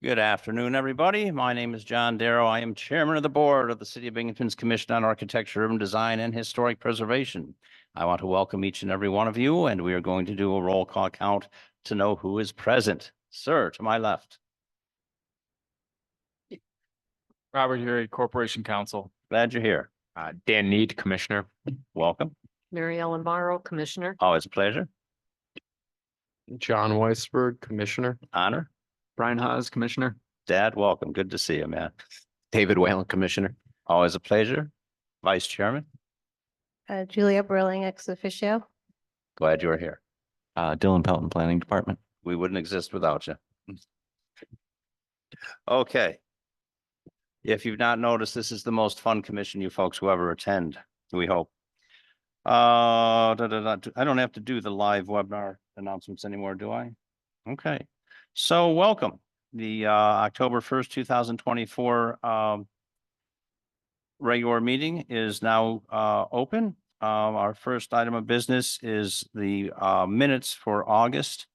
Good afternoon, everybody. My name is John Darrow. I am Chairman of the Board of the City of Binghamton's Commission on Architecture, Urban Design, and Historic Preservation. I want to welcome each and every one of you, and we are going to do a roll call count to know who is present. Sir, to my left. Robert Huey, Corporation Counsel. Glad you're here. Dan Need, Commissioner. Welcome. Mary Ellen Morrow, Commissioner. Always a pleasure. John Weisberg, Commissioner. Honor. Brian Haas, Commissioner. Dad, welcome. Good to see you, man. David Whalen, Commissioner. Always a pleasure. Vice Chairman, Julia Brilling, ex officio. glad you're here. Dylan Pelton, Planning Department. We wouldn't exist without you. Okay. If you've not noticed, this is the most fun commission you folks will ever attend, we hope. I don't have to do the live webinar announcements anymore, do I? Okay, so welcome. The October 1st, 2024 regular meeting is now open. Our first item of business is the minutes for August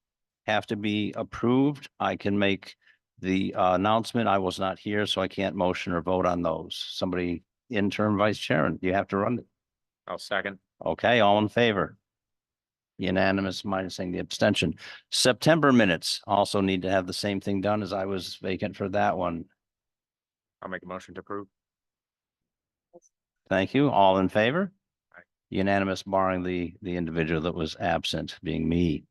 have to be approved. I can make the announcement. I was not here, so I can't motion or vote on those. Somebody, interim vice chairman, you have to run it. I'll second. Okay, all in favor? Unanimous, minusing the abstention. September minutes also need to have the same thing done as I was vacant for that one. I'll make a motion to approve. Thank you. All in favor? Aye. Unanimous, barring the individual that was absent, being me.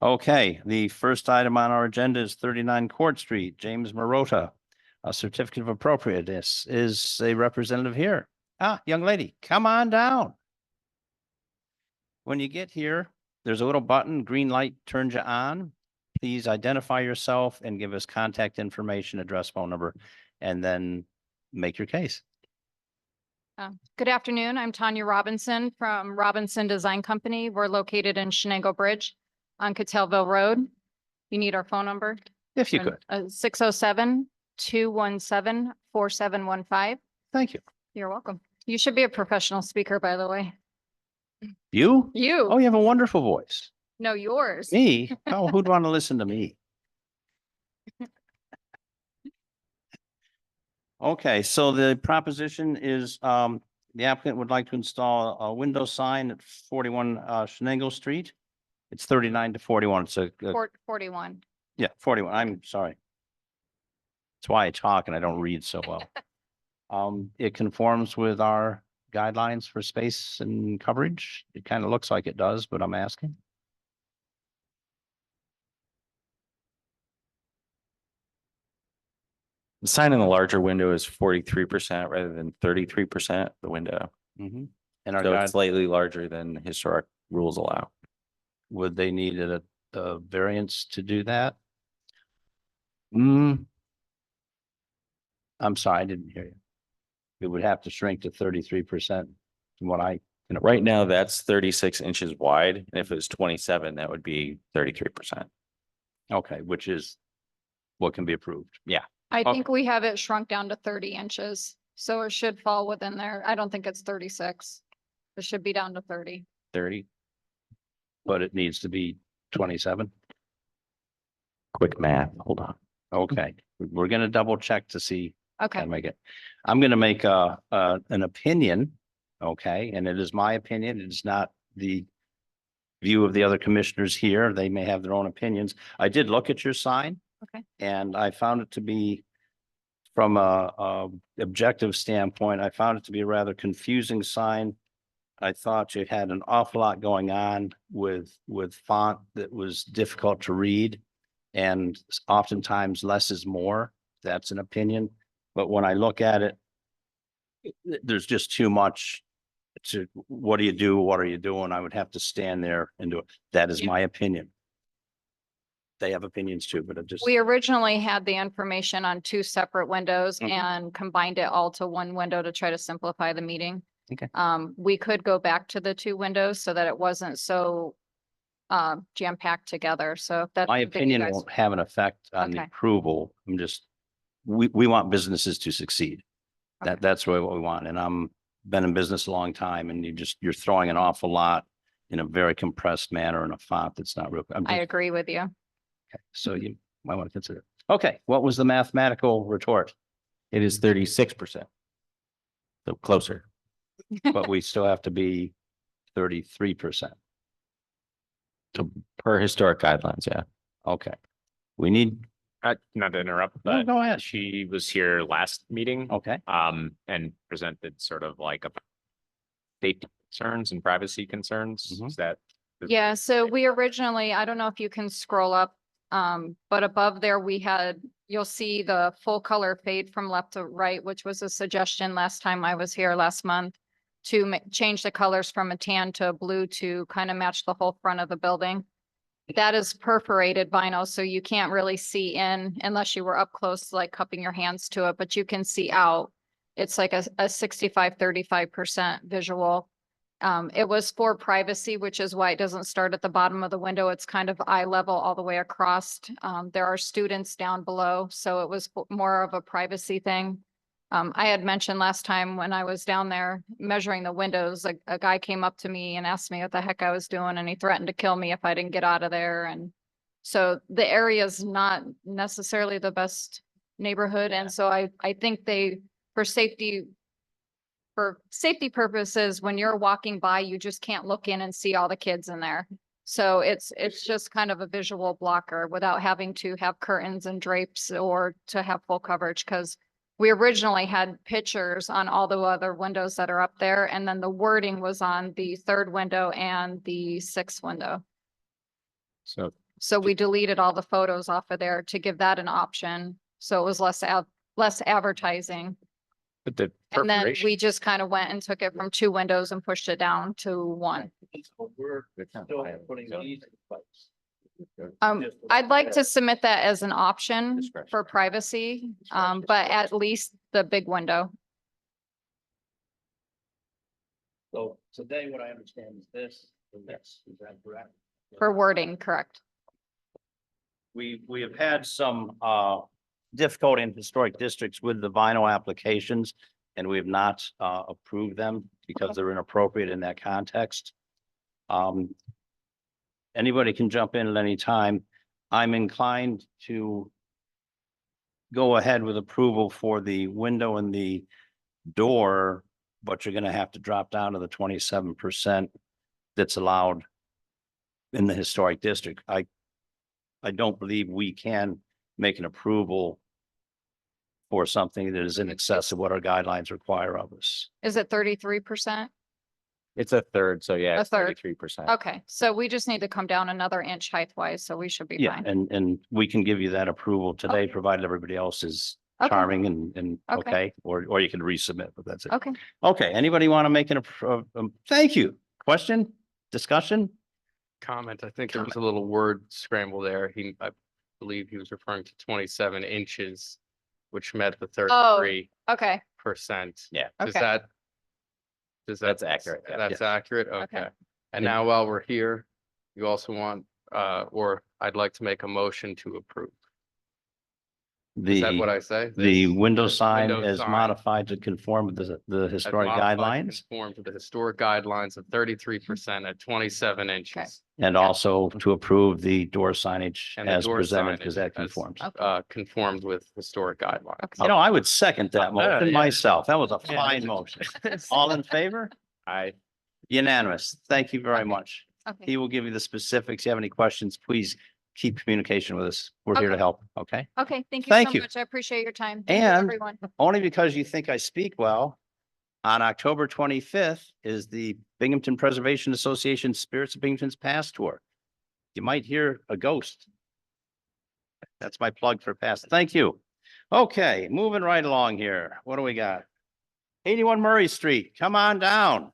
Okay, the first item on our agenda is 39 Court Street, James Marota. A certificate of appropriateness. Is a representative here? Ah, young lady, come on down. When you get here, there's a little button, green light turns you on. Please identify yourself and give us contact information, address, phone number, and then make your case. Good afternoon. I'm Tanya Robinson from Robinson Design Company. We're located in Shenango Bridge on Catelville Road. You need our phone number? If you could. 607-217-4715. Thank you. You're welcome. You should be a professional speaker, by the way. You? You, Oh, you have a wonderful voice. no, yours. Me? Oh, who'd want to listen to me? Okay, so the proposition is, the applicant would like to install a window sign at 41 Shenango Street. It's 39 to 41. It's a 41. yeah, 41. I'm sorry. That's why I talk and I don't read so well. It conforms with our guidelines for space and coverage. It kind of looks like it does, but I'm asking. The sign in the larger window is 43% rather than 33% the window. And our So guide, it's slightly larger than historic rules allow. would they need a variance to do that? Mm, I'm sorry, I didn't hear you. It would have to shrink to 33% from what I, right now, that's 36 inches wide. And if it was 27, that would be 33%. okay, which is what can be approved. Yeah. I Okay. think we have it shrunk down to 30 inches, so it should fall within there. I don't think it's 36. It should be down to 30. 30. But it needs to be 27. Quick math. Hold on. Okay, we're gonna double check to see. Okay. I make it. I'm gonna make an opinion. Okay, and it is my opinion. It is not the view of the other commissioners here. They may have their own opinions. I did look at your sign. Okay. And I found it to be, from a objective standpoint, I found it to be a rather confusing sign. I thought you had an awful lot going on with font that was difficult to read. And oftentimes less is more. That's an opinion. But when I look at it, there's just too much to, what do you do? What are you doing? I would have to stand there and do it. That is Yeah. my opinion. They have opinions too, but it just. We originally had the information on two separate windows Mhm. and combined it all to one window to try to simplify the meeting. Okay. We could go back to the two windows so that it wasn't so jam-packed together. So if that's My something you opinion guys- won't have an effect on the Okay. approval. I'm just, we want businesses to succeed. Okay. That's really what we want. And I'm been in business a long time and you're throwing an awful lot in a very compressed manner in a font that's not real. I agree with you. So you might want to consider. Okay, what was the mathematical retort? It is 36%. So closer. But we still have to be 33%. So per historic guidelines, yeah. Okay. We need, Not to interrupt, no, but go ahead. she was here last meeting, Okay, and presented sort of like a safety concerns and privacy concerns. Mhm. Is that? Yeah, so we originally, I don't know if you can scroll up, but above there, you'll see the full color fade from left to right, which was a suggestion last time I was here last month to change the colors from a tan to a blue to kind of match the whole front of the building. That is perforated vinyl, so you can't really see in unless you were up close, like cupping your hands to it, but you can see out. It's like a 65-35% visual. It was for privacy, which is why it doesn't start at the bottom of the window. It's kind of eye level all the way across. There are students down below, so it was more of a privacy thing. I had mentioned last time when I was down there measuring the windows, a guy came up to me and asked me what the heck I was doing, and he threatened to kill me if I didn't get out of there. And so the area is not necessarily the best neighborhood. And so I think for safety purposes, when you're walking by, you just can't look in and see all the kids in there. So it's just kind of a visual blocker without having to have curtains and drapes or to have full coverage, because we originally had pictures on all the other windows that are up there, and then the wording was on the third window and the sixth window. So So we deleted all the photos off of there to give that an option. So it was less advertising. but the And then perforation, we just kind of went and took it from 2 windows and pushed it down to 1. I'd like to submit that as an option Discretion. for privacy, but at least the big window. so today what I understand is this, and this, is that correct? For wording, correct? We have had some difficulty in historic districts with the vinyl applications, and we have not approved them because they're inappropriate in that context. Anybody can jump in at any time. I'm inclined to go ahead with approval for the window and the door, but you're gonna have to drop down to the 27% that's allowed in the historic district. I don't believe we can make an approval for something that is in excess of what our guidelines require of us. Is it 33%? It's a third, so yeah, A it's third. 33%. Okay, so we just need to come down another inch height wise, so we should be Yeah, fine. and we can give you that approval today, Okay. provided everybody else is Okay. charming and Okay. okay, or you can resubmit, but that's it. Okay, Okay, anybody want to make thank you. Question, discussion? Comment. I think there was a little word scramble there. I believe he was referring to 27 inches, which met the 33%. okay, Yeah. okay. That's accurate, yeah. That's accurate. Okay. Okay. And Yeah. now while we're here, you also want, or I'd like to make a motion to approve. Is that what The, I say? the This- window this sign window is sign modified to conform with the as historic modified to guidelines Conform to the historic guidelines of 33% at 27 inches. and also to approve the door signage And the as door presented because signage that as- conforms. Conformed with historic guidelines. Okay. You know, I would second that motion yeah. myself. That was a Yeah. fine motion. All in favor? Unanimous. Thank you very Okay. much. Okay, He will give you the specifics. If you have any questions, please keep communication with us. We're here to Okay. help, okay? okay, thank you Thank so you. much. I appreciate your time. Thank you, And- everyone. Only because you think I speak well. On October 25th is the Binghamton Preservation Association Spirits of Binghamton's Past Tour. You might hear a ghost. That's my plug for past. Thank you. Okay, moving right along here. What do we got? 81 Murray Street, come on down.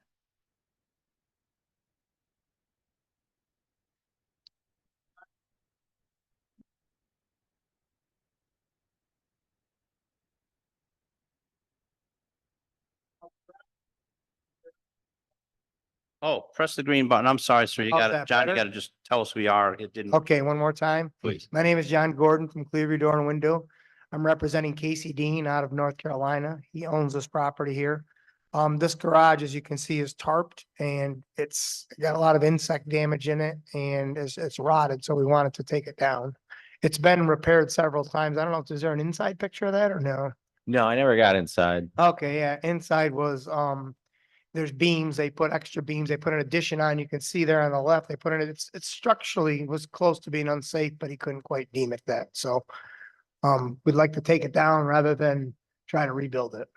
Oh, press the green button. I'm sorry, sir. You How's gotta, that John, you better? gotta just tell us who we are. It didn't, Okay, one more time. please. My name is John Gordon from Clearview Door and Window. I'm representing Casey Dean out of North Carolina. He owns this property here. This garage, as you can see, is tarped and it's got a lot of insect damage in it and it's rotted, so we wanted to take it down. It's been repaired several times. I don't know, is there an inside picture of that or no? No, I never got inside. Okay, yeah, inside was, there's beams, they put extra beams, they put an addition on, you can see there on the left, they put it, it's structurally was close to being unsafe, but he couldn't quite deem it that, so. We'd like to take it down rather than try to rebuild it.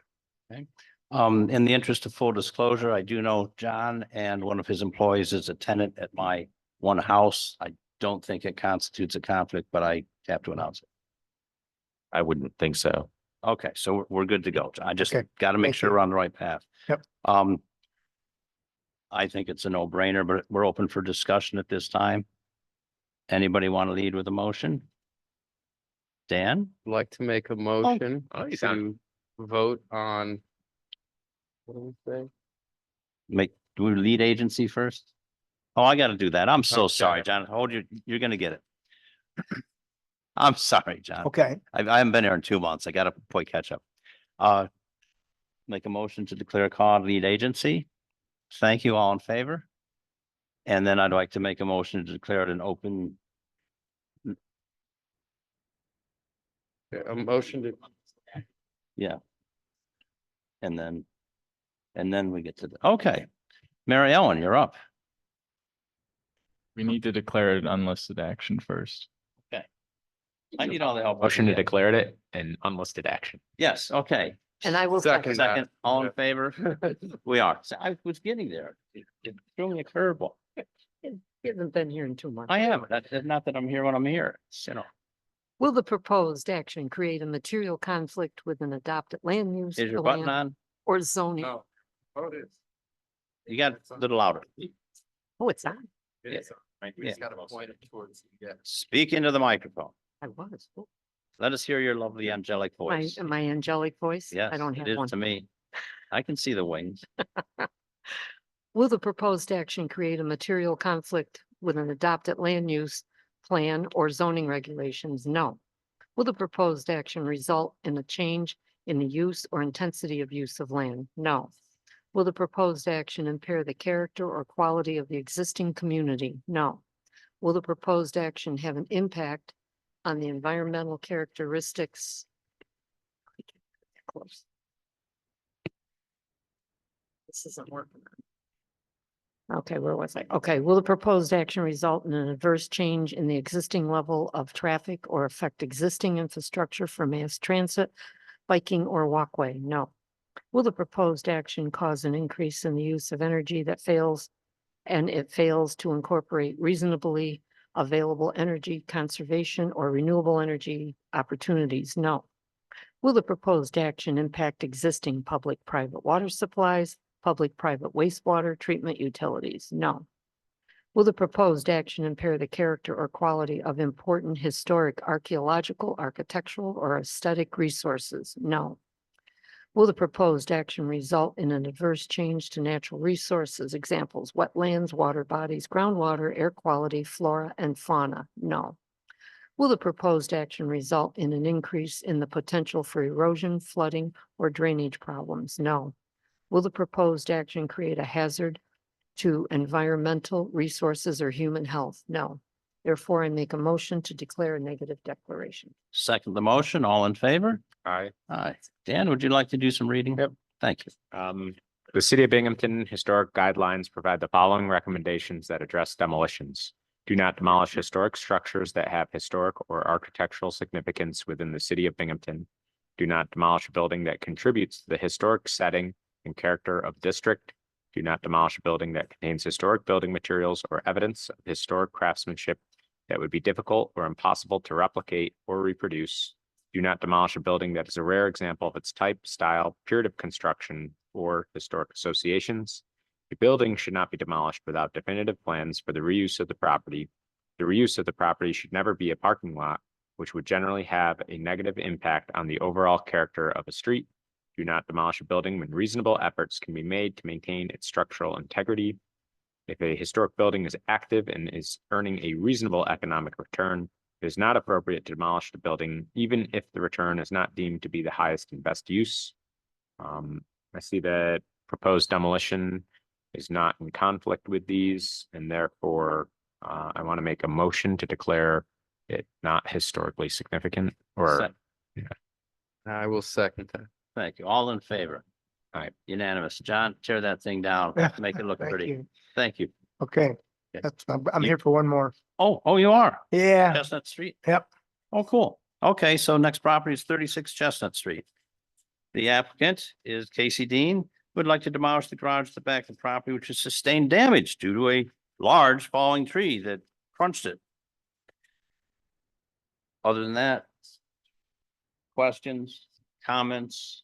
In the interest of full disclosure, I do know John and one of his employees is a tenant at my one house. I don't think it constitutes a conflict, but I have to announce it. I wouldn't think so. Okay, so we're good to go. I just Okay, got to make thank sure you. we're on the right path. Yep. I think it's a no-brainer, but we're open for discussion at this time. Anybody want to lead with a motion? Dan? I'd like to make a motion Oh, you sound- to vote on. What do we say? Do we lead agency first? Oh, I got to do that. I'm so Okay. sorry, John. Hold you're going to get it. I'm sorry, John. Okay, I haven't been here in 2 months. I got to play catch up. Make a motion to declare Caud lead agency. Thank you. All in favor? And then I'd like to make a motion to declare it an open. Yeah, a motion to, Yeah. And then we get to the, okay. Mary Ellen, you're up. We need to declare it unlisted action first. I need all the help. I Motion can to get. declare it an unlisted action. Yes, okay. And I will Second. second. Second, all in favor? We are. So I was getting there. It threw me a curveball. He hasn't been here in 2 months. I am. That's not that I'm here when I'm here. It's, you know, Will the proposed action create a material conflict with an adopted land use is your button plan on? or zoning? no. Oh, it is. You got a little louder. Oh, it's on. It is. We just Yeah. gotta point it towards, yeah. Speak into the microphone. I was. Oh, Let us hear your lovely angelic My, voice. my angelic voice? Yes, I don't it have is one. to me. I can see the wings. Will the proposed action create a material conflict with an adopted land use plan or zoning regulations? No. Will the proposed action result in a change in the use or intensity of use of land? No. Will the proposed action impair the character or quality of the existing community? No. Will the proposed action have an impact on the environmental characteristics? Close. This isn't working. Okay, where was I? Okay, will the proposed action result in an adverse change in the existing level of traffic or affect existing infrastructure for mass transit, biking, or walkway? No. Will the proposed action cause an increase in the use of energy that fails to incorporate reasonably available energy conservation or renewable energy opportunities? No. Will the proposed action impact existing public-private water supplies, public-private wastewater treatment utilities? No. Will the proposed action impair the character or quality of important historic archaeological, architectural, or aesthetic resources? No. Will the proposed action result in an adverse change to natural resources? Examples, wetlands, water bodies, groundwater, air quality, flora, and fauna? No. Will the proposed action result in an increase in the potential for erosion, flooding, or drainage problems? No. Will the proposed action create a hazard to environmental resources or human health? No. Therefore, I make a motion to declare a negative declaration. Second the motion, all in favor? Aye. Aye. Dan, would you like to do some reading? Yep. Thank you. The City of Binghamton Historic Guidelines provide the following recommendations that address demolitions. Do not demolish historic structures that have historic or architectural significance within the City of Binghamton. Do not demolish a building that contributes to the historic setting and character of district. Do not demolish a building that contains historic building materials or evidence of historic craftsmanship that would be difficult or impossible to replicate or reproduce. Do not demolish a building that is a rare example of its type, style, period of construction, or historic associations. A building should not be demolished without definitive plans for the reuse of the property. The reuse of the property should never be a parking lot, which would generally have a negative impact on the overall character of a street. Do not demolish a building when reasonable efforts can be made to maintain its structural integrity. If a historic building is active and is earning a reasonable economic return, it is not appropriate to demolish the building, even if the return is not deemed to be the highest and best use. I see that proposed demolition is not in conflict with these, and therefore I want to make a motion to declare it not historically significant or Sec- I will second that. Thank you. All in favor? Aye. Unanimous. John, tear that thing down. Make it look Thank pretty. you. Thank you. Okay, Okay. I'm You- here for one more. Oh, you are? Yeah, Chestnut Street? yep. Oh, cool. Okay, so next property is 36 Chestnut Street. The applicant is Casey Dean, would like to demolish the garage at the back of the property, which has sustained damage due to a large falling tree that crunched it. Other than that, questions, comments?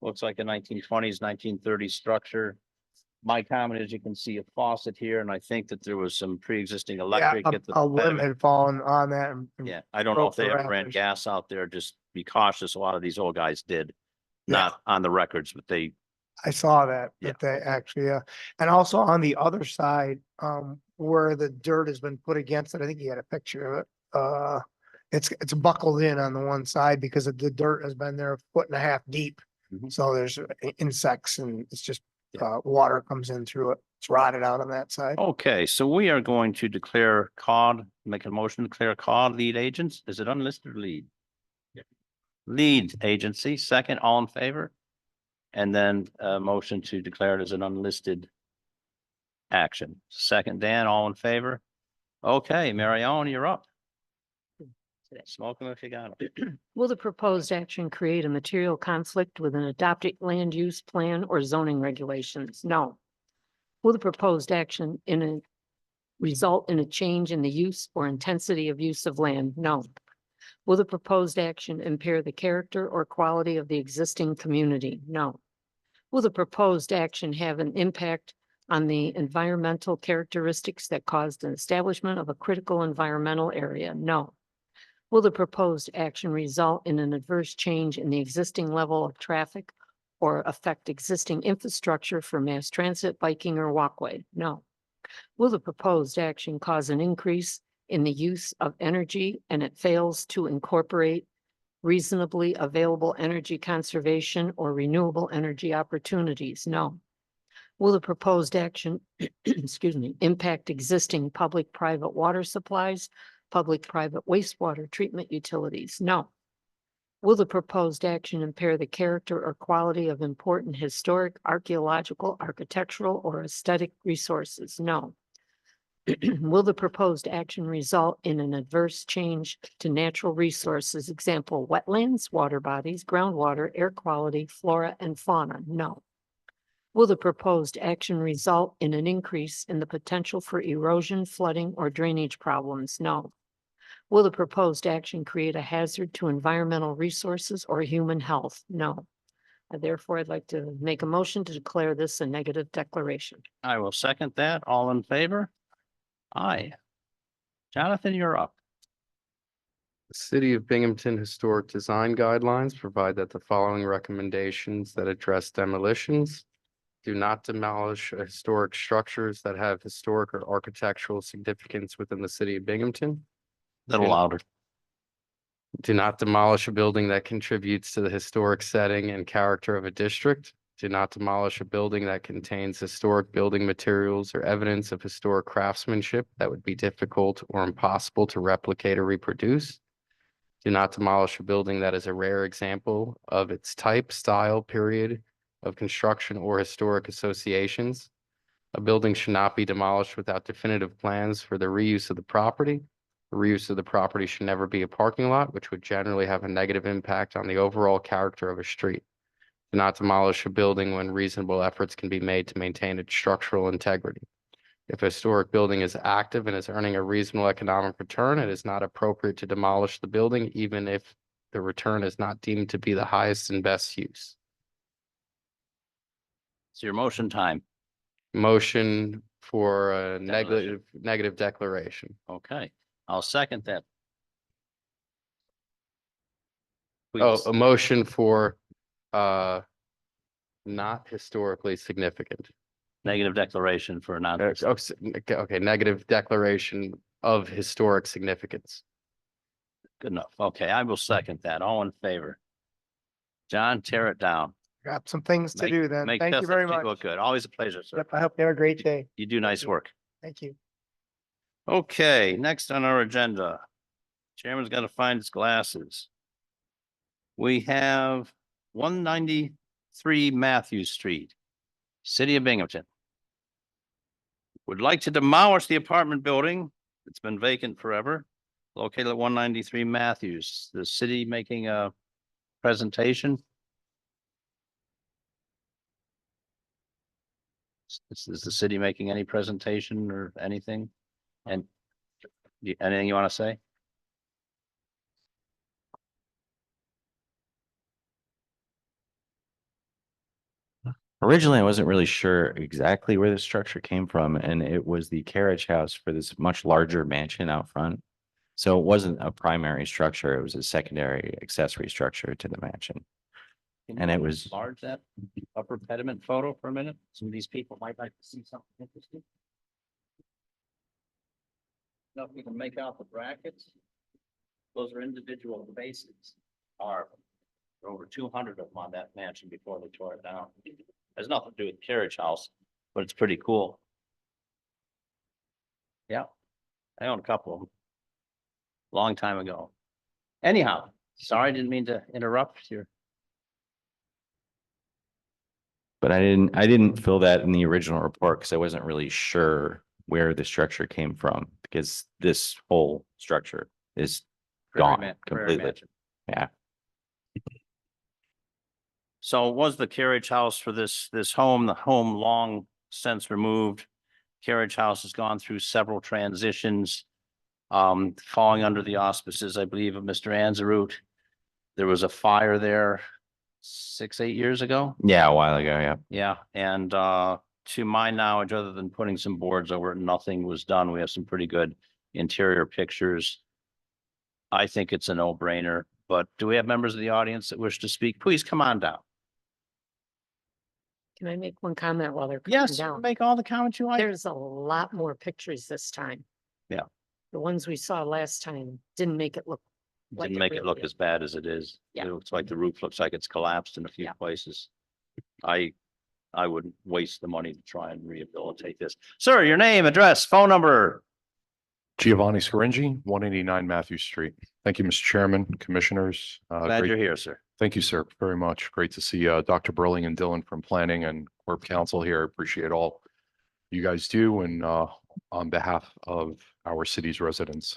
Looks like a 1920s, 1930s structure. My comment is you can see a faucet here, and I think that there was some pre-existing Yeah, electric at the. a limb back. had fallen on that. and Yeah, I don't know if broke they the ever ran rafters. gas out there. Just be cautious. A lot of these old guys did. Yeah. Not on the records, but they, I saw that, Yeah, that they okay. actually, and also on the other side, where the dirt has been put against it, I think he had a picture of it. It's buckled in on the one side because of the dirt has been there a foot and a half deep. Mhm. So there's insects and it's just, Yeah. water comes in through it. It's rotted out on that side. okay, so we are going to declare Caud, make a motion to declare Caud lead agents. Is it unlisted or lead? Lead agency, second, all in favor? And then a motion to declare it as an unlisted action. Second, Dan, all in favor? Okay, Marion, you're up. Smoke them if you got them. Will the proposed action create a material conflict with an adopted land use plan or zoning regulations? No. Will the proposed action result in a change in the use or intensity of use of land? No. Will the proposed action impair the character or quality of the existing community? No. Will the proposed action have an impact on the environmental characteristics that caused an establishment of a critical environmental area? No. Will the proposed action result in an adverse change in the existing level of traffic or affect existing infrastructure for mass transit, biking, or walkway? No. Will the proposed action cause an increase in the use of energy and it fails to incorporate reasonably available energy conservation or renewable energy opportunities? No. Will the proposed action, excuse me, impact existing public-private water supplies, public-private wastewater treatment utilities? No. Will the proposed action impair the character or quality of important historic, archaeological, architectural, or aesthetic resources? No. Will the proposed action result in an adverse change to natural resources, example, wetlands, water bodies, groundwater, air quality, flora, and fauna? No. Will the proposed action result in an increase in the potential for erosion, flooding, or drainage problems? No. Will the proposed action create a hazard to environmental resources or human health? No. Therefore, I'd like to make a motion to declare this a negative declaration. I will second that. All in favor? Aye. Jonathan, you're up. The City of Binghamton Historic Design Guidelines provide that the following recommendations that address demolitions. Do not demolish historic structures that have historic or architectural significance within the city of Binghamton. Little louder. Do not demolish a building that contributes to the historic setting and character of a district. Do not demolish a building that contains historic building materials or evidence of historic craftsmanship that would be difficult or impossible to replicate or reproduce. Do not demolish a building that is a rare example of its type, style, period of construction, or historic associations. A building should not be demolished without definitive plans for the reuse of the property. The reuse of the property should never be a parking lot, which would generally have a negative impact on the overall character of a street. Do not demolish a building when reasonable efforts can be made to maintain its structural integrity. If a historic building is active and is earning a reasonable economic return, it is not appropriate to demolish the building, even if the return is not deemed to be the highest and best use. It's your motion time. Motion for a Demolition. negative declaration. Okay, I'll second that. Oh, Please. a motion for not historically significant. Negative declaration for non. Okay, negative declaration of historic significance. Good enough. Okay, I will second that. All in favor? John, tear it down. Got some things to Make- do then. make Thank you Chestnut very Street much. Look good. Always a pleasure, sir. Yep, I hope you have a great day. You do nice you. work. Thank you. Okay, next on our agenda. Chairman's got to find his glasses. We have 193 Matthews Street, City of Binghamton. Would like to demolish the apartment building. It's been vacant forever. Located at 193 Matthews. The city making a presentation. Is the city making any presentation or anything? And anything you want to say? Originally, I wasn't really sure exactly where the structure came from, and it was the carriage house for this much larger mansion out front. So it wasn't a primary structure, it was a secondary accessory structure to the mansion. Can And you it was- enlarge that upper pediment photo for a minute. Some of these people might like to see something interesting. Now, if we can make out the brackets, those are individual faces. Are over 200 of them on that mansion before they tore it down. Has nothing to do with the carriage house, but it's pretty cool. Yeah, I own a couple of them. Long time ago. Anyhow, sorry, didn't mean to interrupt your. But I didn't fill that in the original report because I wasn't really sure where the structure came from, because this whole structure is gone Prairie completely. Mansion. Yeah. So it was the carriage house for this home, the home long since removed. Carriage house has gone through several transitions. Falling under the auspices, I believe, of Mr. Anzarut. There was a fire there 6-8 years ago. Yeah, a while ago, yeah. Yeah, and to my knowledge, other than putting some boards over it, nothing was done. We have some pretty good interior pictures. I think it's a no-brainer, but do we have members of the audience that wish to speak? Please come on down. Can I make one comment while they're coming Yes, down? make all the comments you like. There's a lot more pictures this time. Yeah. The ones we saw last time didn't make it look. like Didn't make it really look is. as bad as it is. Yeah. It looks like the roof looks like it's collapsed in a few Yeah. places. I wouldn't waste the money to try and rehabilitate this. Sir, your name, address, phone number. Giovanni Scaringi, 189 Matthew Street. Thank you, Mr. Chairman, Commissioners. Glad Great- you're here, sir. Thank you, sir, very much. Great to see Dr. Burling and Dylan from Planning and Corp Council here. I appreciate all you guys do, and on behalf of our city's residents.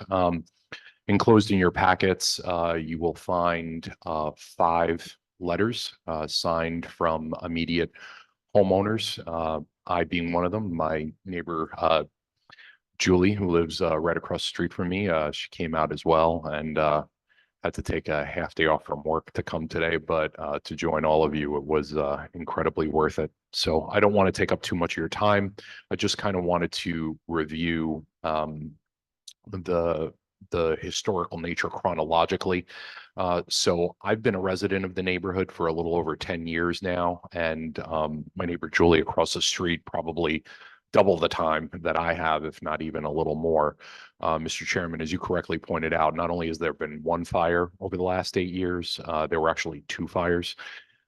Enclosed in your packets, you will find 5 letters signed from immediate homeowners. I being one of them, my neighbor Julie, who lives right across the street from me, she came out as well, and had to take a half day off from work to come today, but to join all of you, it was incredibly worth it. So I don't want to take up too much of your time. I just kind of wanted to review the historical nature chronologically. So I've been a resident of the neighborhood for a little over 10 years now, and my neighbor Julie across the street probably double the time that I have, if not even a little more. Mr. Chairman, as you correctly pointed out, not only has there been one fire over the last 8 years, there were actually 2 fires.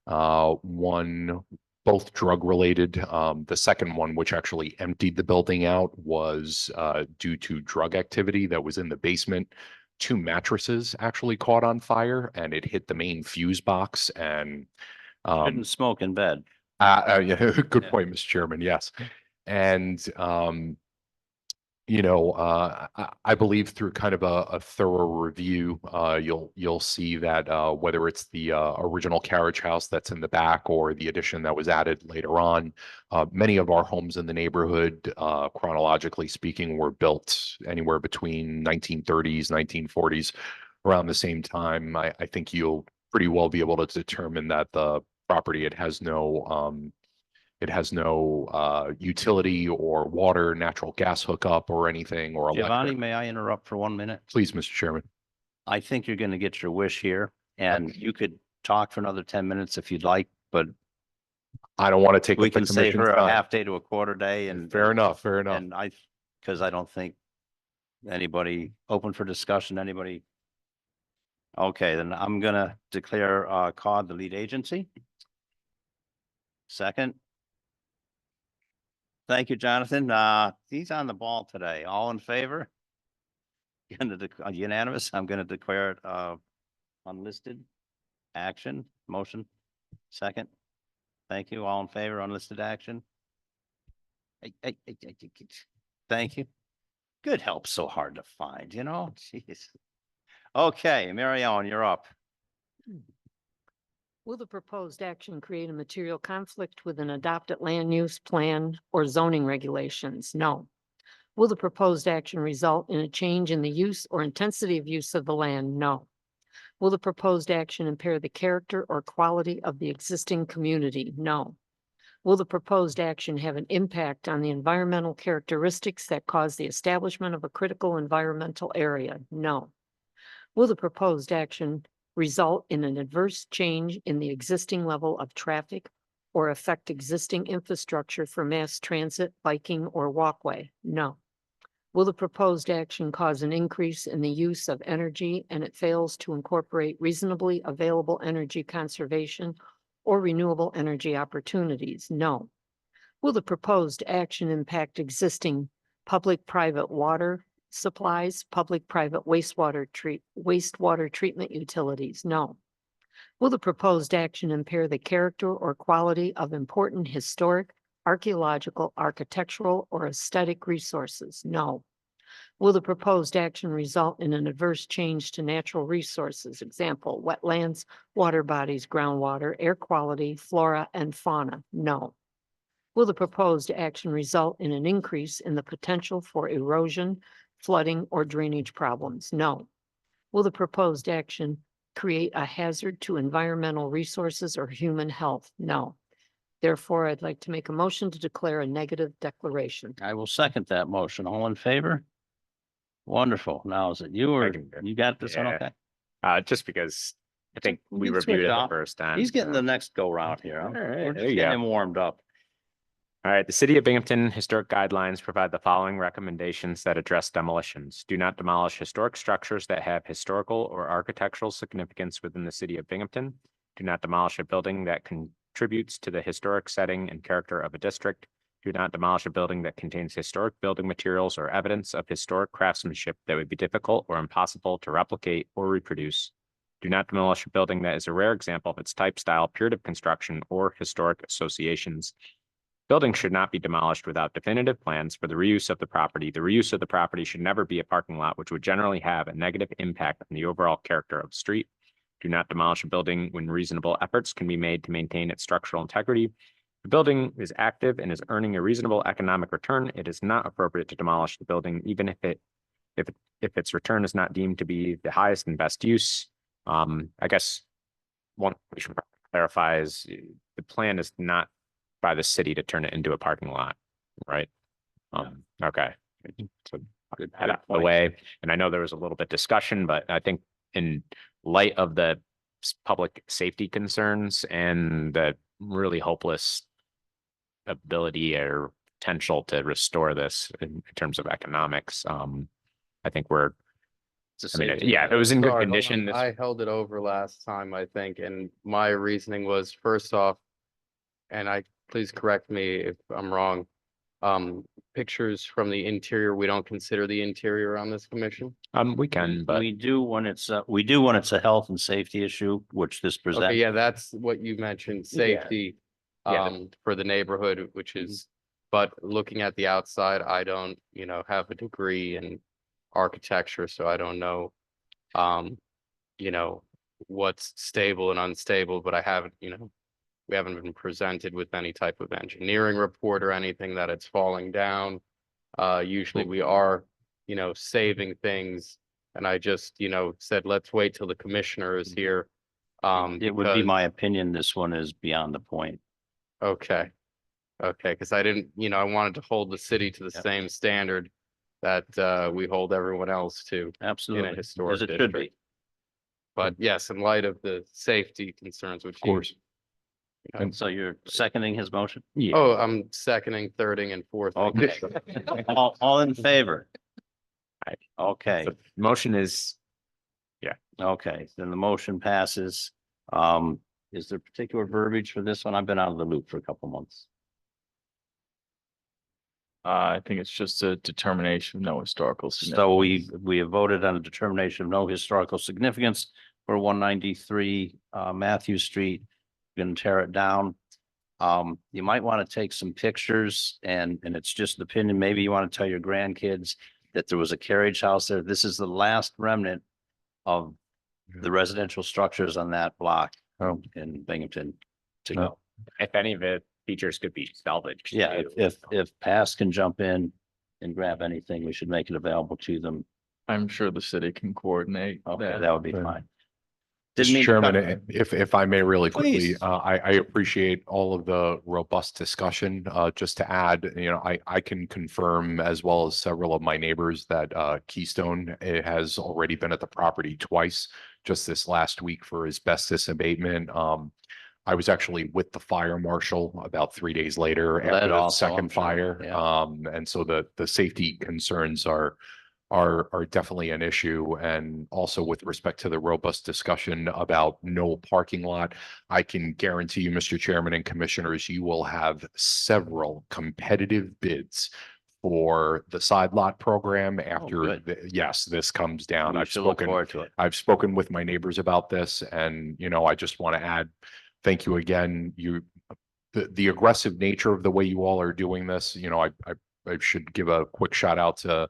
One, both drug related. The second one, which actually emptied the building out, was due to drug activity that was in the basement. 2 mattresses actually caught on fire, and it hit the main fuse box, and Shouldn't smoke in bed. yeah, good Yeah. point, Mr. Chairman. Yes. And, I believe through kind of a thorough review, you'll see that whether it's the original carriage house that's in the back or the addition that was added later on, many of our homes in the neighborhood, chronologically speaking, were built anywhere between 1930s, 1940s, around the same time. I think you'll pretty well be able to determine that the property, it has no utility or water, natural gas hookup or anything, or Giovanni, electric. may I interrupt for 1 minute? Please, Mr. Chairman. I think you're going to get your wish here, and you could talk for another 10 minutes if you'd like, but I don't want to take we up the can save her commission's a time. half day to a quarter day, and Fair enough, fair enough. and because I don't think anybody open for discussion, anybody. Okay, then I'm gonna declare Caud the lead agency. Second. Thank you, Jonathan. He's on the ball today. All in favor? Unanimous. I'm gonna declare it unlisted action, motion, second. Thank you. All in favor, unlisted action? Thank you. Good help's so hard to find, you know? Jeez. Okay, Mary Ellen, you're up. Will the proposed action create a material conflict with an adopted land use plan or zoning regulations? No. Will the proposed action result in a change in the use or intensity of use of the land? No. Will the proposed action impair the character or quality of the existing community? No. Will the proposed action have an impact on the environmental characteristics that cause the establishment of a critical environmental area? No. Will the proposed action result in an adverse change in the existing level of traffic or affect existing infrastructure for mass transit, biking, or walkway? No. Will the proposed action cause an increase in the use of energy and it fails to incorporate reasonably available energy conservation or renewable energy opportunities? No. Will the proposed action impact existing public-private water supplies, public-private wastewater treatment utilities? No. Will the proposed action impair the character or quality of important historic, archaeological, architectural, or aesthetic resources? No. Will the proposed action result in an adverse change to natural resources? Example, wetlands, water bodies, groundwater, air quality, flora, and fauna? No. Will the proposed action result in an increase in the potential for erosion, flooding, or drainage problems? No. Will the proposed action create a hazard to environmental resources or human health? No. Therefore, I'd like to make a motion to declare a negative declaration. I will second that motion. All in favor? Wonderful. Now, is it you or can do it. you got this one? Yeah. Okay. Just because I think we He's reviewed it switched the off. first time. He's getting so. the next go round here. Huh? All right, We're there just you getting go. him warmed up. All right, the City of Binghamton Historic Guidelines provide the following recommendations that address demolitions. Do not demolish historic structures that have historical or architectural significance within the City of Binghamton. Do not demolish a building that contributes to the historic setting and character of a district. Do not demolish a building that contains historic building materials or evidence of historic craftsmanship that would be difficult or impossible to replicate or reproduce. Do not demolish a building that is a rare example of its type, style, period of construction, or historic associations. Buildings should not be demolished without definitive plans for the reuse of the property. The reuse of the property should never be a parking lot, which would generally have a negative impact on the overall character of the street. Do not demolish a building when reasonable efforts can be made to maintain its structural integrity. The building is active and is earning a reasonable economic return. It is not appropriate to demolish the building, even if its return is not deemed to be the highest and best use. I guess one we should clarify is the plan is not by the city to turn it into a parking lot, right? Okay. So Good out of the point. way, and I know there was a little bit discussion, but I think in light of the public safety concerns and the really hopeless ability or potential to restore this in terms of economics, I think we're, It's a I mean, safety yeah, matter. if it was in good Sorry, hold on. condition. I held it over last time, I think, and my reasoning was, first off, and please correct me if I'm wrong. Pictures from the interior, we don't consider the interior on this commission. We can, but We do when it's a health and safety issue, which this presents. Okay, yeah, that's what you mentioned, safety, Yeah. for the neighborhood, which is, but looking at the outside, I don't, have a degree in architecture, so I don't know, what's stable and unstable, but I haven't, we haven't been presented with any type of engineering report or anything that it's falling down. Usually we are, saving things, and I just, said, let's wait till the commissioner is here. It would be because- my opinion, this one is beyond the point. Okay. Okay, because I didn't, I wanted to hold the city to the Yep. same standard that we hold everyone else to. Absolutely. historic As it should district. be. But yes, in light of the safety concerns, which. Of course. And so you're seconding his motion? yeah. Oh, I'm seconding, thirding, and fourth. Okay. All in favor? Aye. Okay, So motion is, okay, then the motion passes. Is there particular verbiage for this one? I've been out of the loop for a couple months. I think it's just a determination of no historical So significance. we have voted on a determination of no historical significance for 193 Matthew Street. Going to tear it down. You might want to take some pictures and it's just an opinion. Maybe you want to tell your grandkids that there was a carriage house there. This is the last remnant of the residential structures on that block in Binghamton to go. If any of it features could be salvaged. Yeah, too. if PASS can jump in and grab anything, we should make it available to them. I'm sure the city can coordinate Okay, that. that would be Right. fine. Didn't Mr. mean to cut- Chairman, if I may really quickly, Please. I appreciate all of the robust discussion. Just to add, I can confirm as well as several of my neighbors that Keystone has already been at the property twice just this last week for asbestos abatement. I was actually with the fire marshal about 3 days later That after the also, I'm second sure, fire. yeah. And so the safety concerns are definitely an issue. And also with respect to the robust discussion about no parking lot, I can guarantee you, Mr. Chairman and Commissioners, you will have several competitive bids for the side lot program after, good. yes, this comes down. We should look forward to it. I've spoken with my neighbors about this and, I just want to add, thank you again. The aggressive nature of the way you all are doing this, I should give a quick shout out to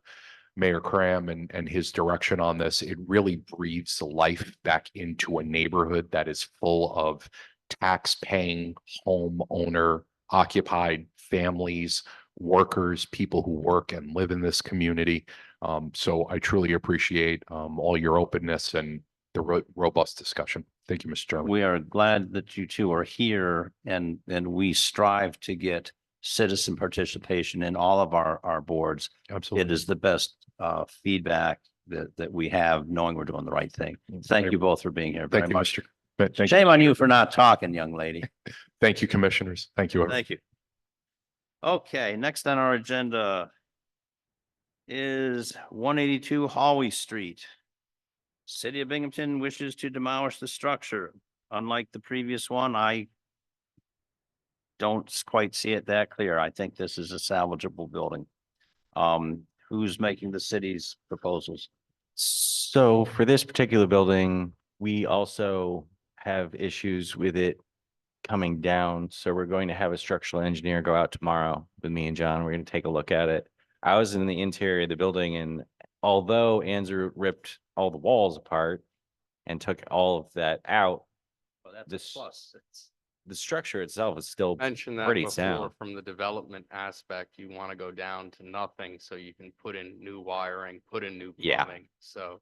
Mayor Cram and his direction on this. It really breathes life back into a neighborhood that is full of tax-paying, homeowner, occupied families, workers, people who work and live in this community. So I truly appreciate all your openness and the robust discussion. Thank you, Mr. Chairman. We are glad that you two are here and we strive to get citizen participation in all of our boards. It Absolutely. is the best feedback that we have, knowing we're doing the right thing. Thank you both for being here very Thank you, much. Mr. Shame on you for not talking, young lady. Thank you, Commissioners. Thank you. everyone. Thank you. Okay, next on our agenda is 182 Hallway Street. City of Binghamton wishes to demolish the structure. Unlike the previous one, I don't quite see it that clear. I think this is a salvageable building. Who's making the city's proposals? So for this particular building, we also have issues with it coming down. So we're going to have a structural engineer go out tomorrow with me and John. We're going to take a look at it. I was in the interior of the building, and although Andrew ripped all the walls apart and took all of that out, Well, that's This- a plus. the structure itself is still Mentioned that pretty before, sound. from the development aspect, you want to go down to nothing so you can put in new wiring, put in new Yeah. plumbing. So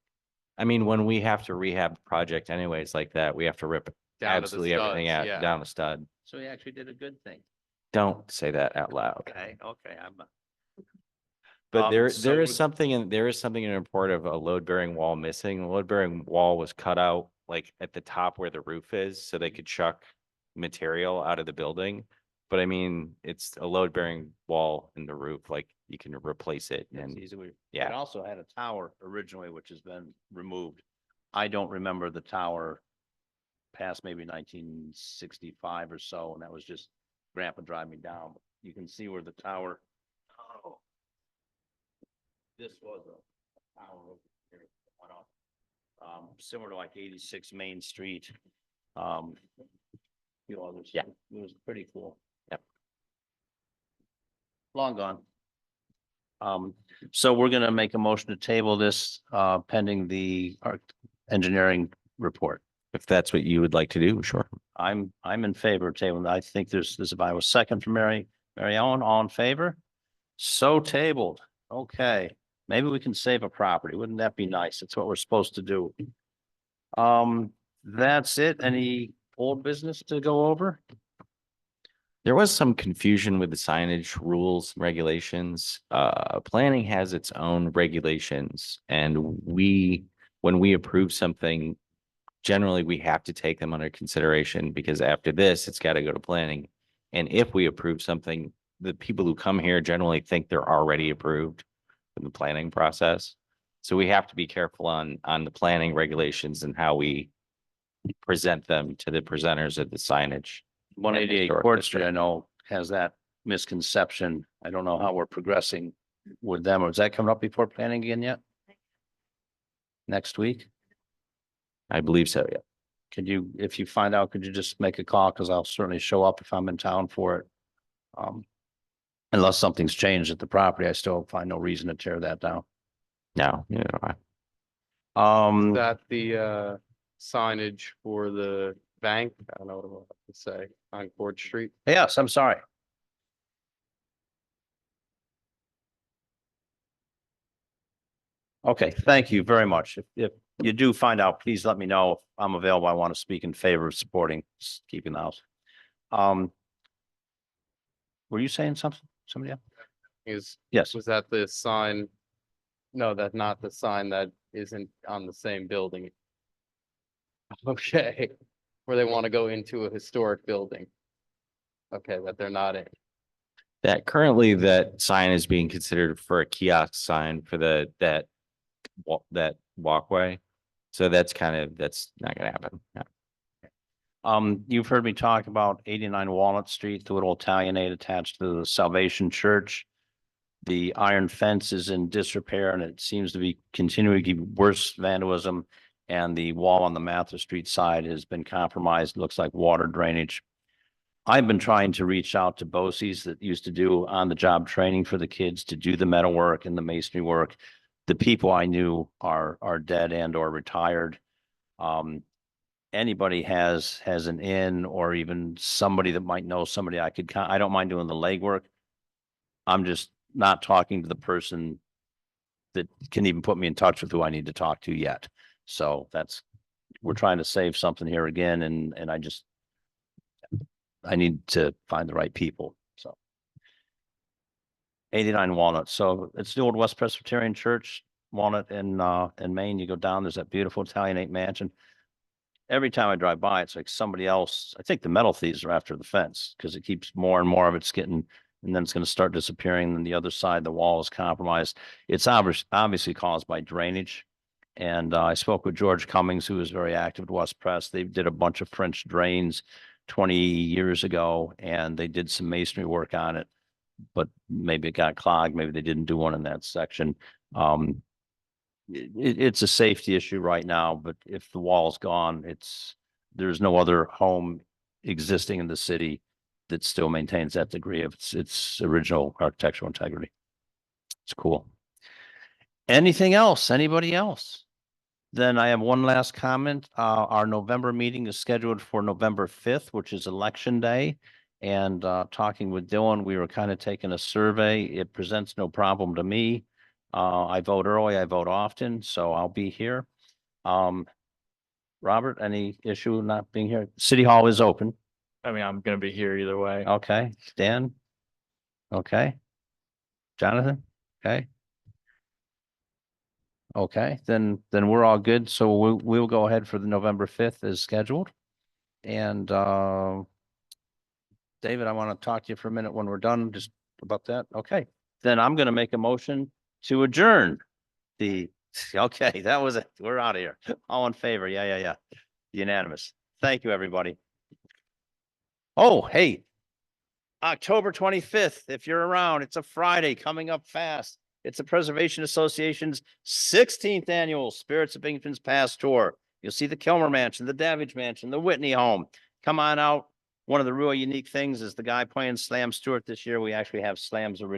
I mean, when we have to rehab the project anyways like that, we have to rip down to the absolutely everything studs, out yeah. down the stud. So he actually did a good thing. Don't say that out loud. Okay, I'm. But there so is would- something in the report of a load bearing wall missing. The load bearing wall was cut out like at the top where the roof is, so they could chuck material out of the building. But I mean, it's a load bearing wall in the roof, like you can replace it It's and easy. It yeah. also had a tower originally, which has been removed. I don't remember the tower past maybe 1965 or so, and that was just grandpa driving me down. You can see where the tower. Oh. This was a tower over here. that went up, similar to like 86 Main Street. Others. Yeah. It was pretty cool. Yep. Long gone. So we're gonna make a motion to table this pending the engineering report. If that's what you would like to do, sure. I'm in favor of tabling. I think there's a Bible second from Mary Ellen, all in favor? So tabled. Okay, maybe we can save a property. Wouldn't that be nice? That's what we're supposed to do. That's it. Any old business to go over? There was some confusion with the signage rules, regulations. Planning has its own regulations, and when we approve something, generally we have to take them under consideration, because after this, it's got to go to planning. And if we approve something, the people who come here generally think they're already approved in the planning process. So we have to be careful on the planning regulations and how we present them to the presenters of the signage. 188 historic Court district. Street, I know, has that misconception. I don't know how we're progressing with them, or is that coming up before planning again yet? Next week? I believe so, yeah. Could you, if you find out, could you just make a call? Cause I'll certainly show up if I'm in town for it. Unless something's changed at the property, I still find no reason to tear that down. No, Is that the signage for the bank? I don't know what I'm about to say, on Caud Street. Yes, I'm sorry. Okay, thank you very much. If you do find out, please let me know. If I'm available, I want to speak in favor of supporting keeping the house. Were you saying something? Somebody else? Yes. Was that the sign? No, that's not the sign that isn't on the same building. Okay, where they want to go into a historic building. Okay, that they're not in. that currently that sign is being considered for a kiosk sign for that walkway. So that's not gonna happen. Yeah. You've heard me talk about 89 Walnut Street, the little Italianate attached to the Salvation Church. The iron fence is in disrepair and it seems to be continuing to get worse vandalism. And the wall on the Mather Street side has been compromised. Looks like water drainage. I've been trying to reach out to BOCES that used to do on-the-job training for the kids to do the metal work and the masonry work. The people I knew are dead and or retired. Anybody has an in or even somebody that might know somebody I don't mind doing the legwork. I'm just not talking to the person that can even put me in touch with who I need to talk to yet. So we're trying to save something here again. And I need to find the right people. So 89 Walnut. So it's the old West Presbyterian Church, Walnut in Maine. You go down, there's that beautiful Italianate mansion. Every time I drive by, it's like somebody else. I think the metal thieves are after the fence because it keeps more and more of it's getting, and then it's going to start disappearing. Then the other side, the wall is compromised. It's obviously caused by drainage. And I spoke with George Cummings, who was very active at West Press. They did a bunch of French drains 20 years ago, and they did some masonry work on it, but maybe it got clogged. Maybe they didn't do one in that section. It's a safety issue right now, but if the wall's gone, there's no other home existing in the city that still maintains that degree of its original architectural integrity. It's cool. Anything else? Anybody else? Then I have one last comment. Our November meeting is scheduled for November 5th, which is Election Day. And talking with Dylan, we were kind of taking a survey. It presents no problem to me. I vote early, I vote often, so I'll be here. Robert, any issue not being here? City Hall is open. I mean, I'm gonna be here either way. Okay, Dan? Okay. Jonathan? Okay. Okay, then we're all good. So we'll go ahead for the November 5th as scheduled. And David, I want to talk to you for a minute when we're done, just about that. Okay, then I'm gonna make a motion to adjourn okay, that was it. We're out of here. All in favor? Yeah. Unanimous. Thank you, everybody. Oh, hey, October 25th, if you're around, it's a Friday coming up fast. It's the Preservation Association's 16th annual Spirits of Binghamton's Past Tour. You'll see the Kilmer Mansion, the Davidge Mansion, the Whitney Home. Come on out. One of the real unique things is the guy playing Slam Stewart this year. We actually have Slam's original